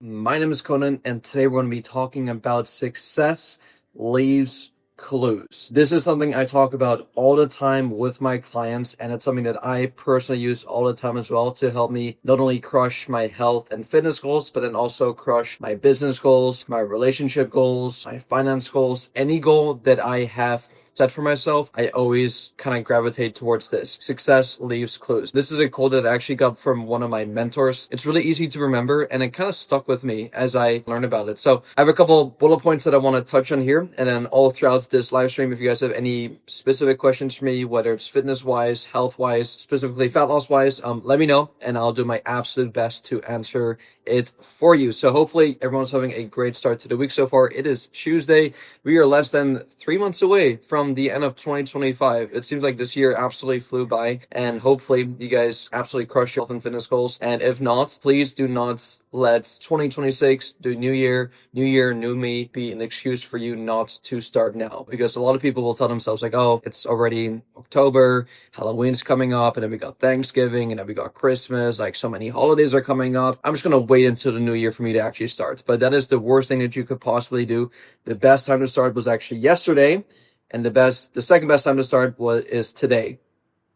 My name is Conan, and today we're going to be talking about success leaves clues. This is something I talk about all the time with my clients, and it's something that I personally use all the time as well to help me not only crush my health and fitness goals, but then also crush my business goals, my relationship goals, my finance goals, any goal that I have set for myself. I always kind of gravitate towards this. Success leaves clues. This is a quote that I actually got from one of my mentors. It's really easy to remember, and it kind of stuck with me as I learned about it. So I have a couple bullet points that I want to touch on here, and then all throughout this live stream, if you guys have any specific questions for me, whether it's fitness wise, health wise, specifically fat loss wise, let me know, and I'll do my absolute best to answer it for you. So hopefully everyone's having a great start to the week so far. It is Tuesday. We are less than 3 months away from the end of 2025. It seems like this year absolutely flew by, and hopefully you guys absolutely crush your health and fitness goals. And if not, please do not let 2026, the new year, new me, be an excuse for you not to start now. Because a lot of people will tell themselves like, oh, it's already October, Halloween's coming up, and then we got Thanksgiving, and then we got Christmas, like so many holidays are coming up. I'm just gonna wait until the new year for me to actually start. But that is the worst thing that you could possibly do. The best time to start was actually yesterday, and the second best time to start is today.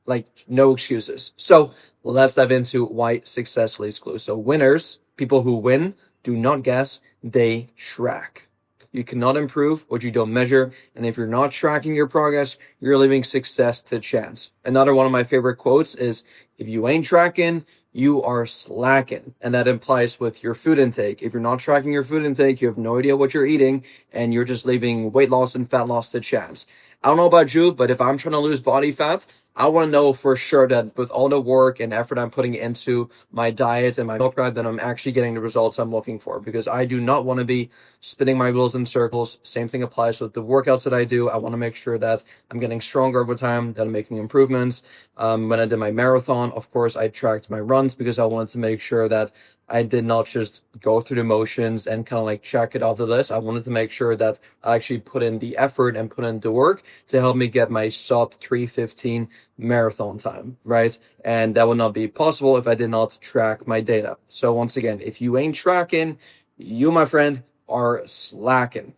Like, no excuses. So let's dive into why success leaves clues. So winners, people who win, do not guess, they track. You cannot improve what you don't measure, and if you're not tracking your progress, you're leaving success to chance. Another one of my favorite quotes is, if you ain't tracking, you are slacking. And that implies with your food intake. If you're not tracking your food intake, you have no idea what you're eating, and you're just leaving weight loss and fat loss to chance. I don't know about you, but if I'm trying to lose body fat, I want to know for sure that with all the work and effort I'm putting into my diet and my meal prep, that I'm actually getting the results I'm looking for, because I do not want to be spinning my wheels in circles. Same thing applies with the workouts that I do. I want to make sure that I'm getting stronger over time, that I'm making improvements. When I did my marathon, of course, I tracked my runs because I wanted to make sure that I did not just go through the motions and kind of like check it off the list. I wanted to make sure that I actually put in the effort and put in the work to help me get my sub 3:15 marathon time, right? And that would not be possible if I did not track my data. So once again, if you ain't tracking, you, my friend, are slacking.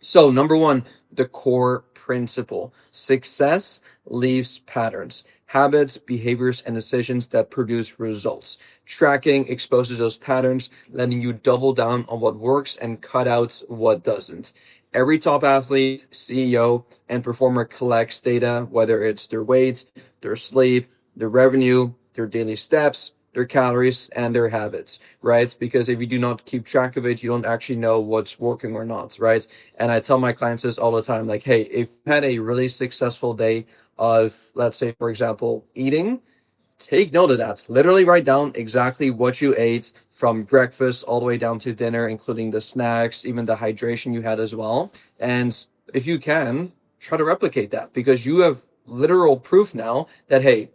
So number one, the core principle: success leaves patterns, habits, behaviors, and decisions that produce results. Tracking exposes those patterns, letting you double down on what works and cut out what doesn't. Every top athlete, CEO, and performer collects data, whether it's their weight, their sleep, their revenue, their daily steps, their calories, and their habits, right? Because if you do not keep track of it, you don't actually know what's working or not, right? And I tell my clients this all the time, like, hey, if you had a really successful day of, let's say, for example, eating, take note of that. Literally write down exactly what you ate from breakfast all the way down to dinner, including the snacks, even the hydration you had as well. And if you can, try to replicate that, because you have literal proof now that, hey,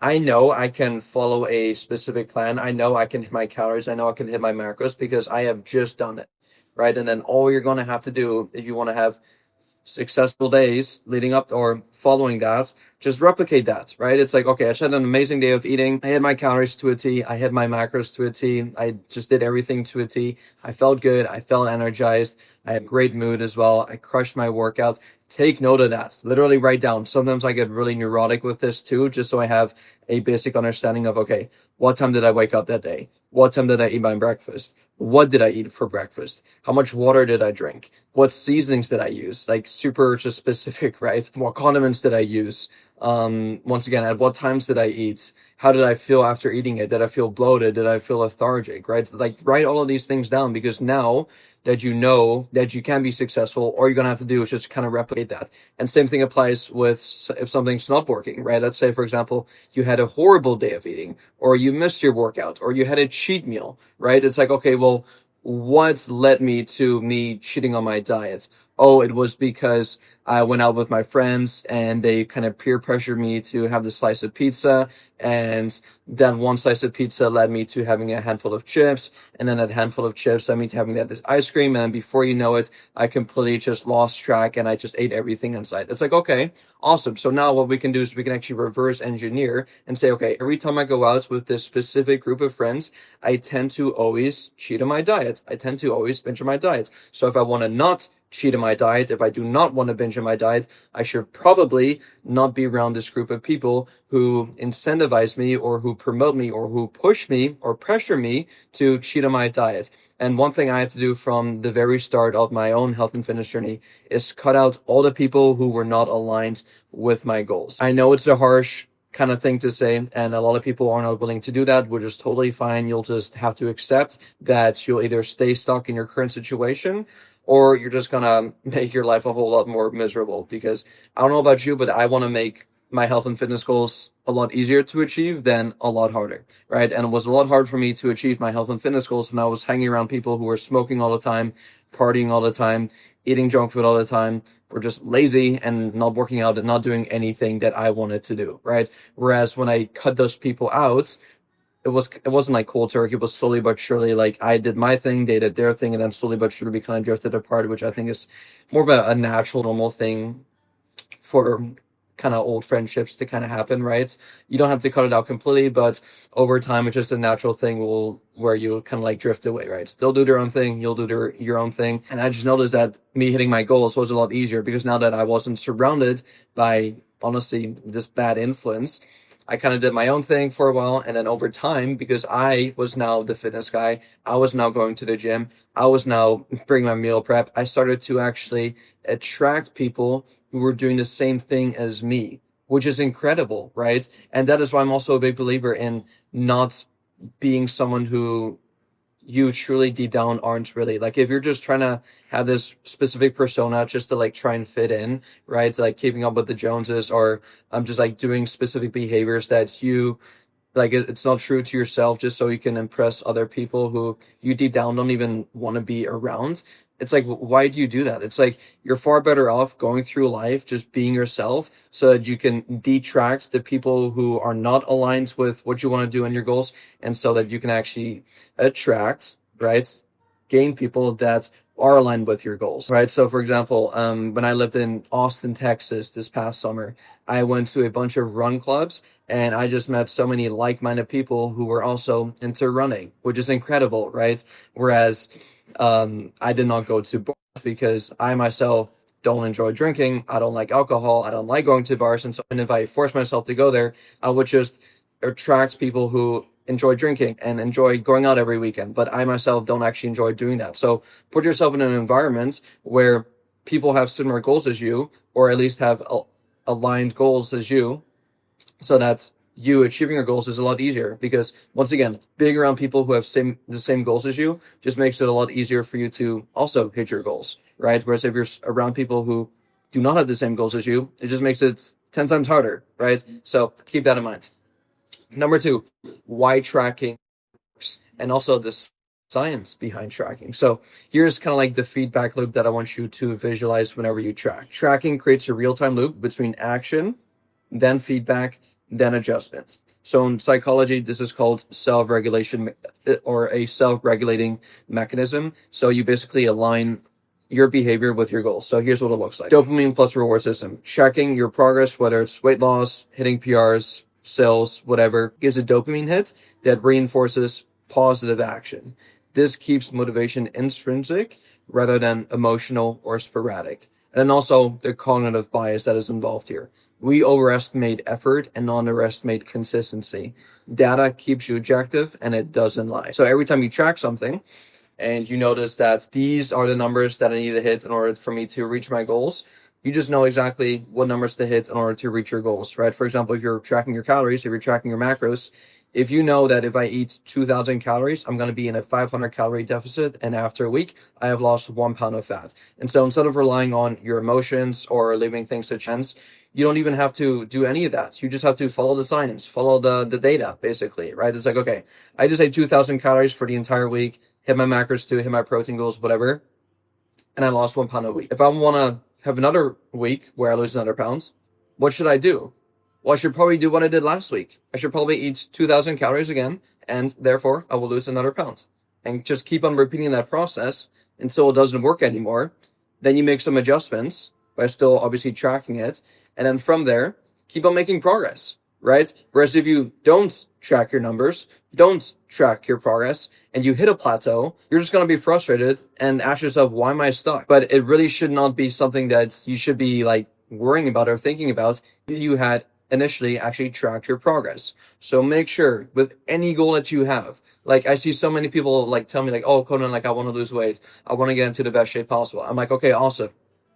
I know I can follow a specific plan. I know I can hit my calories. I know I can hit my macros because I have just done it, right? And then all you're going to have to do if you want to have successful days leading up or following that, just replicate that, right? It's like, okay, I just had an amazing day of eating. I hit my calories to a T. I hit my macros to a T. I just did everything to a T. I felt good. I felt energized. I had great mood as well. I crushed my workout. Take note of that. Literally write down. Sometimes I get really neurotic with this too, just so I have a basic understanding of, okay, what time did I wake up that day? What time did I eat my breakfast? What did I eat for breakfast? How much water did I drink? What seasonings did I use? Like super just specific, right? What condiments did I use? Once again, at what times did I eat? How did I feel after eating it? Did I feel bloated? Did I feel lethargic, right? Like write all of these things down, because now that you know that you can be successful, all you're going to have to do is just kind of replicate that. And same thing applies with if something's not working, right? Let's say, for example, you had a horrible day of eating, or you missed your workout, or you had a cheat meal, right? It's like, okay, well, what led me to me cheating on my diet? oh, it was because I went out with my friends and they kind of peer pressured me to have this slice of pizza. And then one slice of pizza led me to having a handful of chips. And then that handful of chips led me to having this ice cream. And then before you know it, I completely just lost track and I just ate everything in sight. It's like, okay, awesome. So now what we can do is we can actually reverse engineer and say, okay, every time I go out with this specific group of friends, I tend to always cheat on my diet. I tend to always binge on my diet. So if I want to not cheat on my diet, if I do not want to binge on my diet, I should probably not be around this group of people who incentivize me or who promote me or who push me or pressure me to cheat on my diet. And one thing I had to do from the very start of my own health and fitness journey is cut out all the people who were not aligned with my goals. I know it's a harsh kind of thing to say, and a lot of people are not willing to do that, which is totally fine. You'll just have to accept that you'll either stay stuck in your current situation or you're just gonna make your life a whole lot more miserable. Because I don't know about you, but I want to make my health and fitness goals a lot easier to achieve than a lot harder, right? And it was a lot hard for me to achieve my health and fitness goals when I was hanging around people who were smoking all the time, partying all the time, eating junk food all the time, were just lazy and not working out and not doing anything that I wanted to do, right? Whereas when I cut those people out, it wasn't like cold turkey. It was slowly but surely, like, I did my thing, they did their thing, and then slowly but surely we kind of drifted apart, which I think is more of a natural, normal thing for kind of old friendships to kind of happen, right? You don't have to cut it out completely, but over time, it's just a natural thing where you kind of like drift away, right? They'll do their own thing, you'll do your own thing. And I just noticed that me hitting my goals was a lot easier because now that I wasn't surrounded by, honestly, this bad influence, I kind of did my own thing for a while. And then over time, because I was now the fitness guy, I was now going to the gym, I was now bringing my meal prep, I started to actually attract people who were doing the same thing as me, which is incredible, right? And that is why I'm also a big believer in not being someone who you truly deep down aren't really. Like, if you're just trying to have this specific persona just to like try and fit in, right? Like keeping up with the Joneses, or just like doing specific behaviors that you like, it's not true to yourself just so you can impress other people who you deep down don't even want to be around. It's like, why do you do that? It's like you're far better off going through life just being yourself so that you can detract the people who are not aligned with what you want to do and your goals, and so that you can actually attract, right, gain people that are aligned with your goals, right? So for example, when I lived in Austin, Texas this past summer, I went to a bunch of run clubs and I just met so many like-minded people who were also into running, which is incredible, right? Whereas I did not go to bars because I myself don't enjoy drinking. I don't like alcohol. I don't like going to bars. And so if I force myself to go there, I would just attract people who enjoy drinking and enjoy going out every weekend. But I myself don't actually enjoy doing that. So put yourself in an environment where people have similar goals as you, or at least have aligned goals as you, so that you achieving your goals is a lot easier. Because once again, being around people who have the same goals as you just makes it a lot easier for you to also hit your goals, right? Whereas if you're around people who do not have the same goals as you, it just makes it 10 times harder, right? So keep that in mind. Number 2, why tracking works, and also the science behind tracking. So here's kind of like the feedback loop that I want you to visualize whenever you track. Tracking creates a real-time loop between action, then feedback, then adjustments. So in psychology, this is called self-regulation, or a self-regulating mechanism. So you basically align your behavior with your goals. So here's what it looks like. Dopamine plus reward system. Tracking your progress, whether it's weight loss, hitting PRs, sales, whatever, gives a dopamine hit that reinforces positive action. This keeps motivation intrinsic rather than emotional or sporadic. And then also the cognitive bias that is involved here. We overestimate effort and underestimate consistency. Data keeps you objective and it doesn't lie. So every time you track something and you notice that these are the numbers that I need to hit in order for me to reach my goals, you just know exactly what numbers to hit in order to reach your goals, right? For example, if you're tracking your calories, if you're tracking your macros, if you know that if I eat 2,000 calories, I'm going to be in a 500 calorie deficit, and after a week, I have lost 1 pound of fat. And so instead of relying on your emotions or leaving things to chance, you don't even have to do any of that. You just have to follow the science, follow the data, basically, right? It's like, okay, I just ate 2,000 calories for the entire week, hit my macros too, hit my protein goals, whatever. and I lost 1 pound a week. If I want to have another week where I lose another pound, what should I do? Well, I should probably do what I did last week. I should probably eat 2,000 calories again, and therefore I will lose another pound. And just keep on repeating that process until it doesn't work anymore. Then you make some adjustments by still obviously tracking it. And then from there, keep on making progress, right? Whereas if you don't track your numbers, don't track your progress, and you hit a plateau, you're just going to be frustrated and ask yourself, why am I stuck? But it really should not be something that you should be like worrying about or thinking about if you had initially actually tracked your progress. So make sure with any goal that you have, like I see so many people like tell me like, oh, Conan, like I want to lose weight. I want to get into the best shape possible. I'm like, okay, awesome.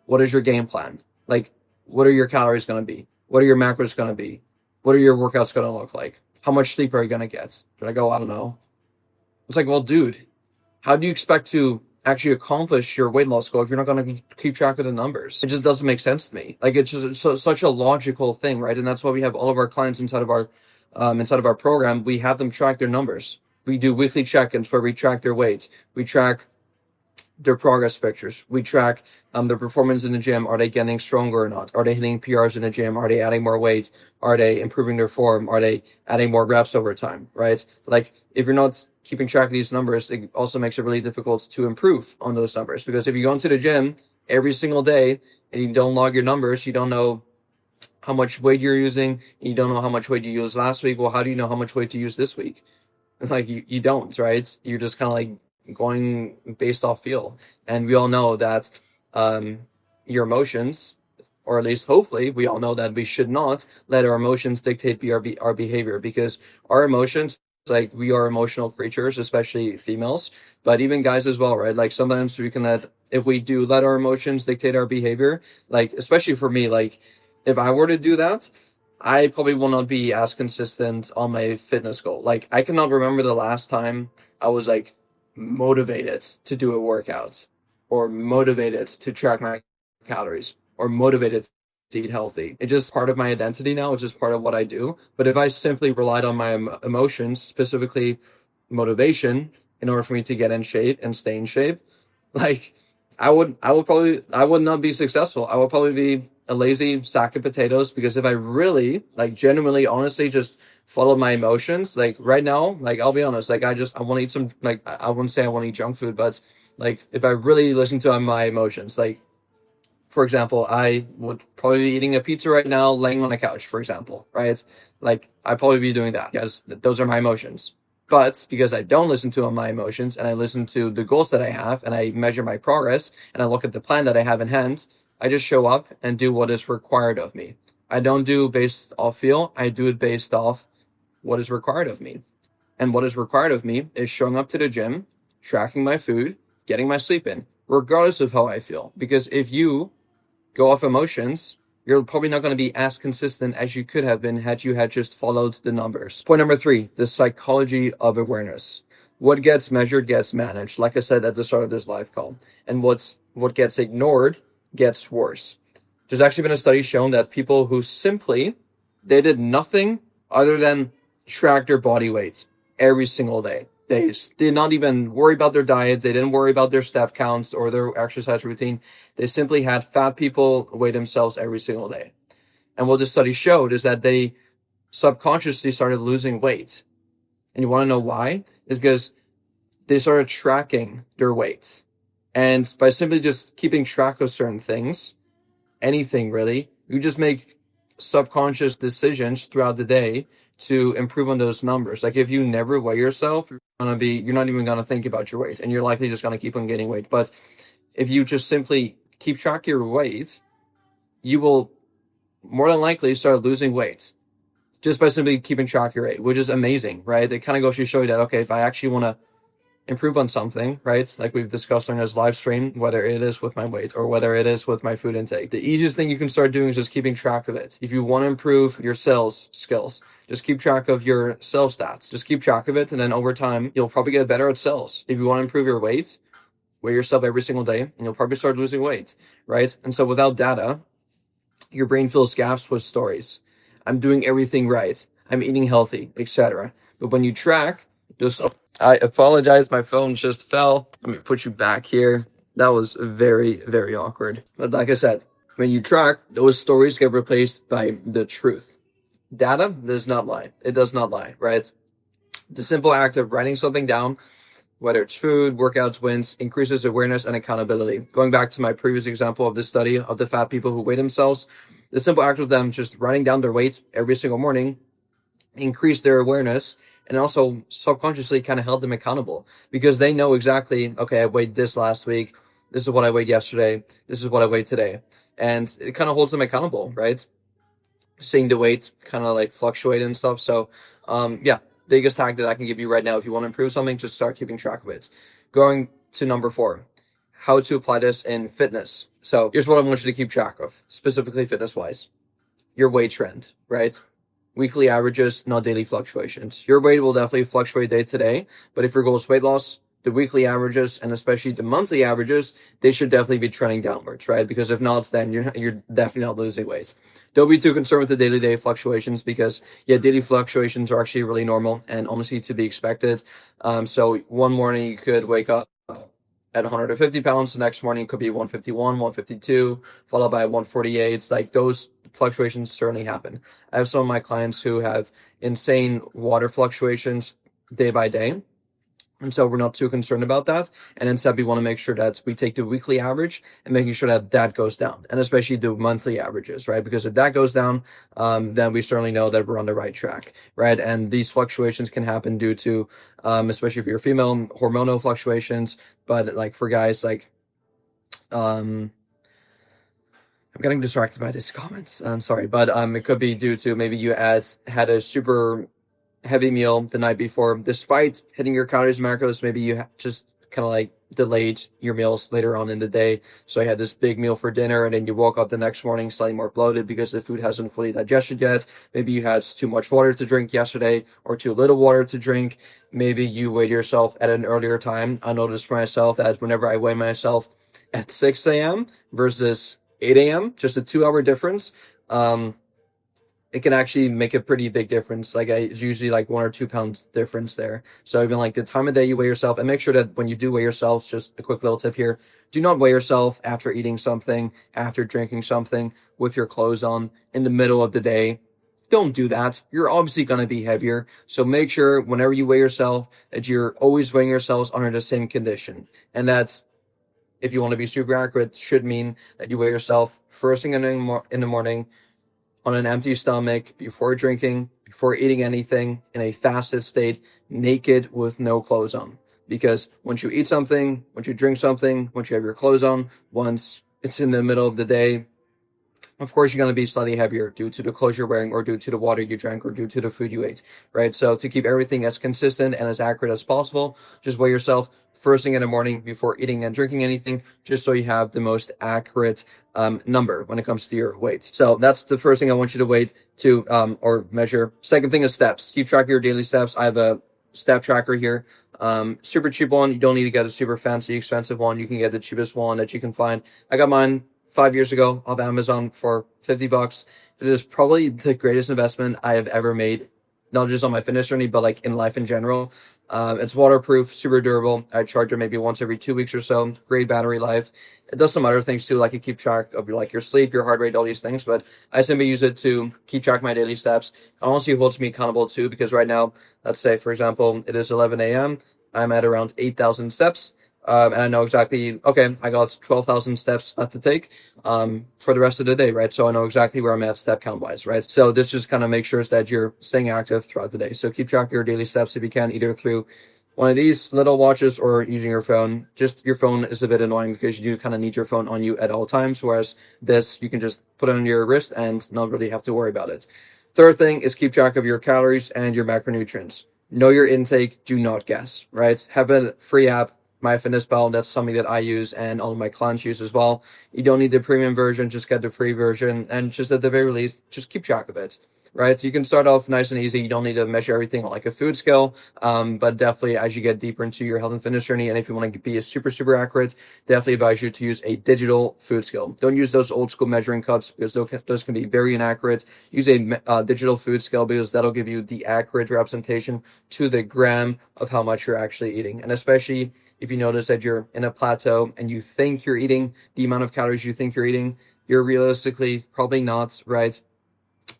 What is your game plan? Like, what are your calories going to be? What are your macros going to be? What are your workouts going to look like? How much sleep are you going to get? Should I go? I don't know. It's like, well, dude, how do you expect to actually accomplish your weight loss goal if you're not going to keep track of the numbers? It just doesn't make sense to me. Like, it's just such a logical thing, right? And that's why we have all of our clients inside of our program. We have them track their numbers. We do weekly check-ins where we track their weight. We track their progress pictures. We track their performance in the gym. Are they getting stronger or not? Are they hitting PRs in the gym? Are they adding more weight? Are they improving their form? Are they adding more reps over time, right? Like, if you're not keeping track of these numbers, it also makes it really difficult to improve on those numbers. Because if you go into the gym every single day and you don't log your numbers, you don't know how much weight you're using, and you don't know how much weight you used last week. Well, how do you know how much weight to use this week? Like, you don't, right? You're just kind of like going based off feel. And we all know that your emotions, or at least hopefully we all know that we should not let our emotions dictate our behavior, because our emotions, like, we are emotional creatures, especially females, but even guys as well, right? Like, sometimes we can if we do let our emotions dictate our behavior, like, especially for me, like, if I were to do that, I probably will not be as consistent on my fitness goal. Like, I cannot remember the last time I was like motivated to do a workout, or motivated to track my calories, or motivated to eat healthy. It's just part of my identity now. It's just part of what I do. But if I simply relied on my emotions, specifically motivation, in order for me to get in shape and stay in shape, like, I would not be successful. I would probably be a lazy sack of potatoes, because if I really, like, genuinely, honestly, just followed my emotions, like right now, like, I'll be honest, like, I want to eat some, like, I wouldn't say I want to eat junk food, but like, if I really listen to my emotions, like, for example, I would probably be eating a pizza right now, laying on a couch, for example, right? Like, I'd probably be doing that because those are my emotions. But because I don't listen to my emotions, and I listen to the goals that I have, and I measure my progress, and I look at the plan that I have in hand, I just show up and do what is required of me. I don't do based off feel. I do it based off what is required of me. And what is required of me is showing up to the gym, tracking my food, getting my sleep in, regardless of how I feel. Because if you go off emotions, you're probably not going to be as consistent as you could have been had you had just followed the numbers. Point number 3, the psychology of awareness. What gets measured gets managed, like I said at the start of this live call. And what gets ignored gets worse. There's actually been a study shown that people who they did nothing other than track their body weights every single day. They did not even worry about their diets. They didn't worry about their step counts or their exercise routine. They simply had fat people weigh themselves every single day. And what the study showed is that they subconsciously started losing weight. And you want to know why? It's because they started tracking their weight. And by simply just keeping track of certain things, anything really, you just make subconscious decisions throughout the day to improve on those numbers. Like, if you never weigh yourself, you're not even gonna think about your weight, and you're likely just gonna keep on gaining weight. But if you just simply keep track of your weight, you will more than likely start losing weight just by simply keeping track of your weight, which is amazing, right? It kind of goes to show you that, okay, if I actually want to improve on something, right? Like we've discussed on this live stream, whether it is with my weight or whether it is with my food intake, the easiest thing you can start doing is just keeping track of it. If you want to improve your sales skills, just keep track of your sales stats. Just keep track of it, and then over time, you'll probably get better at sales. If you want to improve your weight, weigh yourself every single day, and you'll probably start losing weight, right? And so without data, your brain fills gaps with stories. I'm doing everything right. I'm eating healthy, etc. But when you track, I apologize, my phone just fell. Let me put you back here. That was very, very awkward. But like I said, when you track, those stories get replaced by the truth. Data does not lie. It does not lie, right? The simple act of writing something down, whether it's food, workouts, wins, increases awareness and accountability. Going back to my previous example of the study of the fat people who weigh themselves, the simple act of them just writing down their weight every single morning increased their awareness and also subconsciously kind of held them accountable because they know exactly, okay, I weighed this last week. This is what I weighed yesterday. This is what I weighed today. And it kind of holds them accountable, right? Seeing the weights kind of like fluctuate and stuff. So, yeah, biggest hack that I can give you right now if you want to improve something, just start keeping track of it. Going to number 4, how to apply this in fitness. So here's what I want you to keep track of, specifically fitness wise: your weight trend, right? Weekly averages, not daily fluctuations. Your weight will definitely fluctuate day to day, but if your goal is weight loss, the weekly averages and especially the monthly averages, they should definitely be trending downwards, right? Because if not, then you're definitely not losing weight. Don't be too concerned with the day-to-day fluctuations because, yeah, daily fluctuations are actually really normal and honestly to be expected. So one morning you could wake up at 150 pounds, the next morning it could be 151, 152, followed by 148. Like those fluctuations certainly happen. I have some of my clients who have insane water fluctuations day by day. And so we're not too concerned about that. And instead, we want to make sure that we take the weekly average and making sure that that goes down, and especially the monthly averages, right? Because if that goes down, then we certainly know that we're on the right track, right? And these fluctuations can happen due to, especially if you're female, hormonal fluctuations. But like for guys, like, I'm getting distracted by these comments. I'm sorry, but it could be due to maybe you had a super heavy meal the night before, despite hitting your calories and macros. Maybe you just kind of like delayed your meals later on in the day. So you had this big meal for dinner and then you woke up the next morning slightly more bloated because the food hasn't fully digested yet. Maybe you had too much water to drink yesterday or too little water to drink. Maybe you weighed yourself at an earlier time. I noticed for myself that whenever I weigh myself at 6 a.m. versus 8 a.m., just a 2-hour difference, it can actually make a pretty big difference. Like it's usually like 1 or 2 pounds difference there. So even like the time of day you weigh yourself, and make sure that when you do weigh yourself, just a quick little tip here, do not weigh yourself after eating something, after drinking something, with your clothes on in the middle of the day. Don't do that. You're obviously going to be heavier. So make sure whenever you weigh yourself that you're always weighing yourselves under the same condition. And that's, if you want to be super accurate, should mean that you weigh yourself first thing in the morning, on an empty stomach, before drinking, before eating anything, in a fasted state, naked with no clothes on. Because once you eat something, once you drink something, once you have your clothes on, once it's in the middle of the day, of course you're going to be slightly heavier due to the clothes you're wearing or due to the water you drank or due to the food you ate, right? So to keep everything as consistent and as accurate as possible, just weigh yourself first thing in the morning before eating and drinking anything, just so you have the most accurate number when it comes to your weight. So that's the first thing I want you to weigh to or measure. Second thing is steps. Keep track of your daily steps. I have a step tracker here. Super cheap one. You don't need to get a super fancy, expensive one. You can get the cheapest one that you can find. I got mine 5 years ago off Amazon for $50. It is probably the greatest investment I have ever made, not just on my fitness journey, but like in life in general. It's waterproof, super durable. I charge it maybe once every 2 weeks or so. Great battery life. It does some other things too, like you keep track of your sleep, your heart rate, all these things. But I simply use it to keep track of my daily steps. It honestly holds me accountable too, because right now, let's say for example, it is 11 a.m. I'm at around 8,000 steps. And I know exactly, okay, I got 12,000 steps left to take for the rest of the day, right? So I know exactly where I'm at step count wise, right? So this just kind of makes sure that you're staying active throughout the day. So keep track of your daily steps if you can, either through one of these little watches or using your phone. Just your phone is a bit annoying because you do kind of need your phone on you at all times, whereas this, you can just put it on your wrist and not really have to worry about it. Third thing is keep track of your calories and your macronutrients. Know your intake, do not guess, right? Have a free app, MyFitnessPal. That's something that I use and all of my clients use as well. You don't need the premium version, just get the free version, and just at the very least, just keep track of it, right? You can start off nice and easy. You don't need to measure everything like a food scale, but definitely as you get deeper into your health and fitness journey, and if you want to be a super accurate, definitely advise you to use a digital food scale. Don't use those old school measuring cups because those can be very inaccurate. Use a digital food scale because that'll give you the accurate representation to the gram of how much you're actually eating. And especially if you notice that you're in a plateau and you think you're eating the amount of calories you think you're eating, you're realistically probably not, right?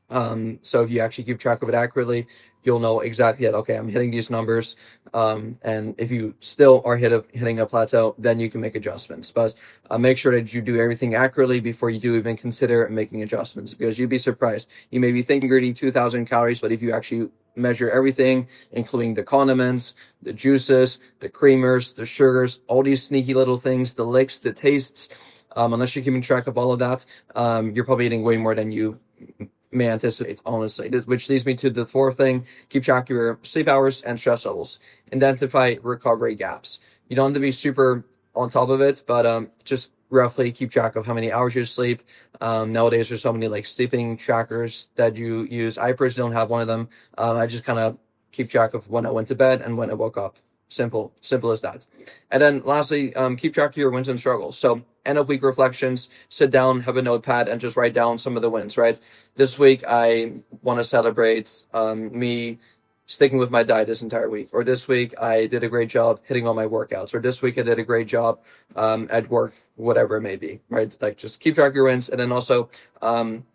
So if you actually keep track of it accurately, you'll know exactly that, okay, I'm hitting these numbers. And if you still are hitting a plateau, then you can make adjustments. But make sure that you do everything accurately before you do even consider making adjustments, because you'd be surprised. You may be thinking you're eating 2,000 calories, but if you actually measure everything, including the condiments, the juices, the creamers, the sugars, all these sneaky little things, the licks, the tastes, unless you're keeping track of all of that, you're probably eating way more than you may anticipate, honestly. Which leads me to the fourth thing: keep track of your sleep hours and stress levels. Identify recovery gaps. You don't have to be super on top of it, but just roughly keep track of how many hours you sleep. Nowadays there's so many like sleeping trackers that you use. I personally don't have one of them. I just kind of keep track of when I went to bed and when I woke up. Simple as that. And then lastly, keep track of your wins and struggles. So end of week reflections, sit down, have a notepad, and just write down some of the wins, right? This week, I want to celebrate me sticking with my diet this entire week. Or this week, I did a great job hitting all my workouts. Or this week, I did a great job at work, whatever it may be, right? Like, just keep track of your wins, and then also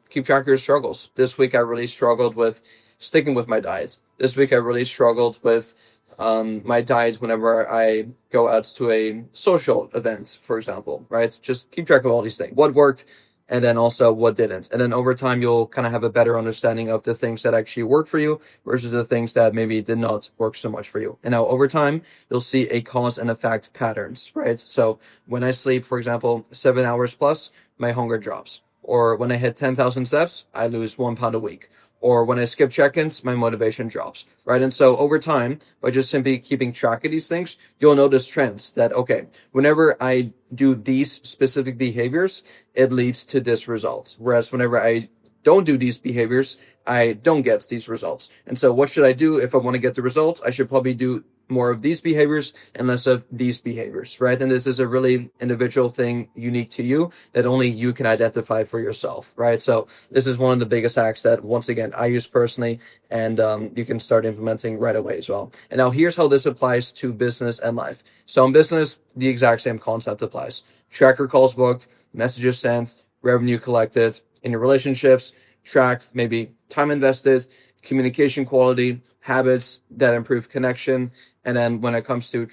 keep track of your struggles. This week, I really struggled with sticking with my diet. This week, I really struggled with my diet whenever I go out to a social event, for example, right? Just keep track of all these things. What worked, and then also what didn't. And then over time, you'll kind of have a better understanding of the things that actually work for you versus the things that maybe did not work so much for you. And now over time, you'll see a cause and effect patterns, right? So when I sleep, for example, 7 hours plus, my hunger drops. Or when I hit 10,000 steps, I lose 1 pound a week. Or when I skip check-ins, my motivation drops, right? And so over time, by just simply keeping track of these things, you'll notice trends that, okay, whenever I do these specific behaviors, it leads to this result. Whereas whenever I don't do these behaviors, I don't get these results. And so what should I do if I want to get the results? I should probably do more of these behaviors and less of these behaviors, right? And this is a really individual thing unique to you that only you can identify for yourself, right? So this is one of the biggest hacks that, once again, I use personally, and you can start implementing right away as well. And now here's how this applies to business and life. So in business, the exact same concept applies. Tracker calls booked, messages sent, revenue collected. In your relationships, track maybe time invested, communication quality, habits that improve connection. And then when it comes to,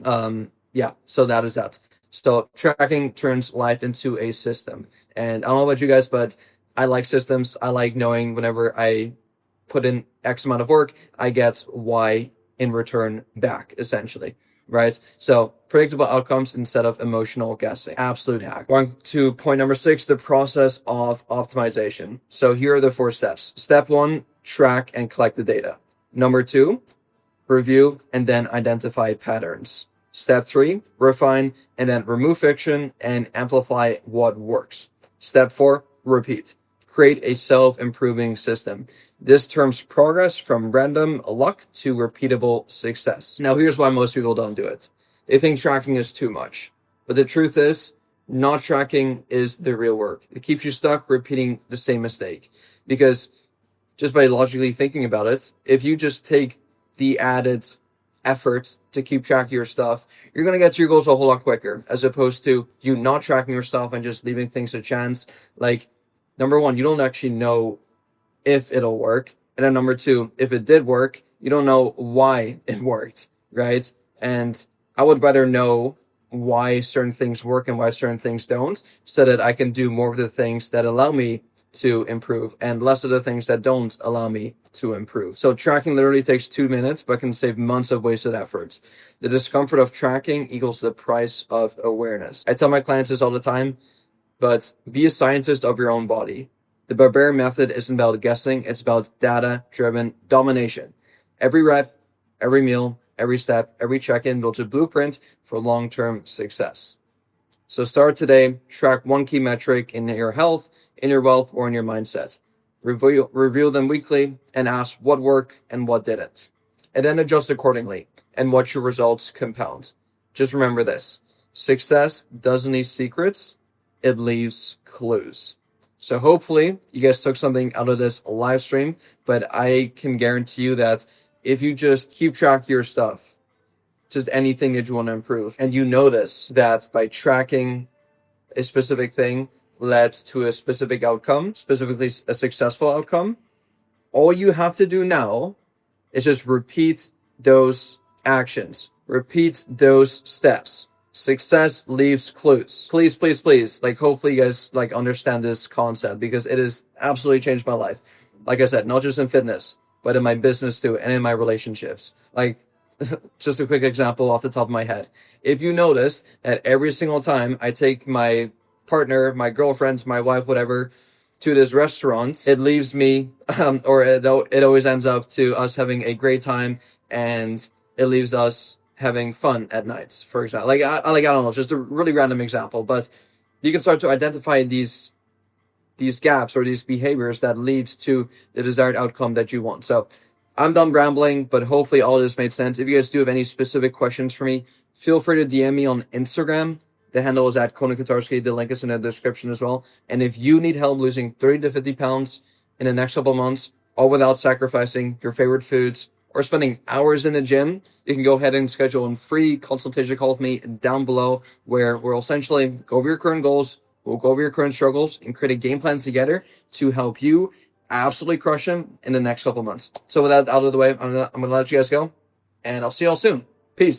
so that is that. So tracking turns life into a system. And I don't know about you guys, but I like systems. I like knowing whenever I put in X amount of work, I get Y in return back, essentially, right? So predictable outcomes instead of emotional guessing. Absolute hack. Going to point number 6, the process of optimization. So here are the 4 steps. Step 1, track and collect the data. Number 2, review and then identify patterns. Step 3, refine and then remove friction and amplify what works. Step 4, repeat. Create a self-improving system. This turns progress from random luck to repeatable success. Now, here's why most people don't do it. They think tracking is too much. But the truth is, not tracking is the real work. It keeps you stuck repeating the same mistake. Because just by logically thinking about it, if you just take the added effort to keep track of your stuff, you're going to get to your goals a whole lot quicker, as opposed to you not tracking your stuff and just leaving things to chance. Like, number 1, you don't actually know if it'll work. And then number 2, if it did work, you don't know why it worked, right? And I would rather know why certain things work and why certain things don't, so that I can do more of the things that allow me to improve and less of the things that don't allow me to improve. So tracking literally takes 2 minutes, but can save months of wasted efforts. The discomfort of tracking equals the price of awareness. I tell my clients this all the time, but be a scientist of your own body. The Barbarian method isn't about guessing, it's about data-driven domination. Every rep, every meal, every step, every check-in builds a blueprint for long-term success. So start today, track one key metric in your health, in your wealth, or in your mindset. review them weekly, and ask what worked and what didn't. And then adjust accordingly and watch your results compound. Just remember this: success doesn't leave secrets, it leaves clues. So hopefully you guys took something out of this live stream, but I can guarantee you that if you just keep track of your stuff, just anything that you want to improve, and you notice that by tracking a specific thing led to a specific outcome, specifically a successful outcome, all you have to do now is just repeat those actions, repeat those steps. Success leaves clues. Please, please, please, like, hopefully you guys like understand this concept, because it has absolutely changed my life. Like I said, not just in fitness, but in my business too, and in my relationships. Like, just a quick example off the top of my head. If you notice that every single time I take my partner, my girlfriends, my wife, whatever, to this restaurant, it leaves me, or it always ends up to us having a great time, and it leaves us having fun at nights, for example. Like I don't know, just a really random example, but you can start to identify these gaps or these behaviors that leads to the desired outcome that you want. So I'm done rambling, but hopefully all this made sense. If you guys do have any specific questions for me, feel free to DM me on Instagram. The handle is at Cohnan. The link is in the description as well. And if you need help losing 30 to 50 pounds in the next couple months, all without sacrificing your favorite foods or spending hours in the gym, you can go ahead and schedule a free consultation call with me down below, where we'll essentially go over your current goals, we'll go over your current struggles, and create a game plan together to help you absolutely crush them in the next couple months. So with that out of the way, I'm gonna let you guys go, and I'll see y'all soon. Peace.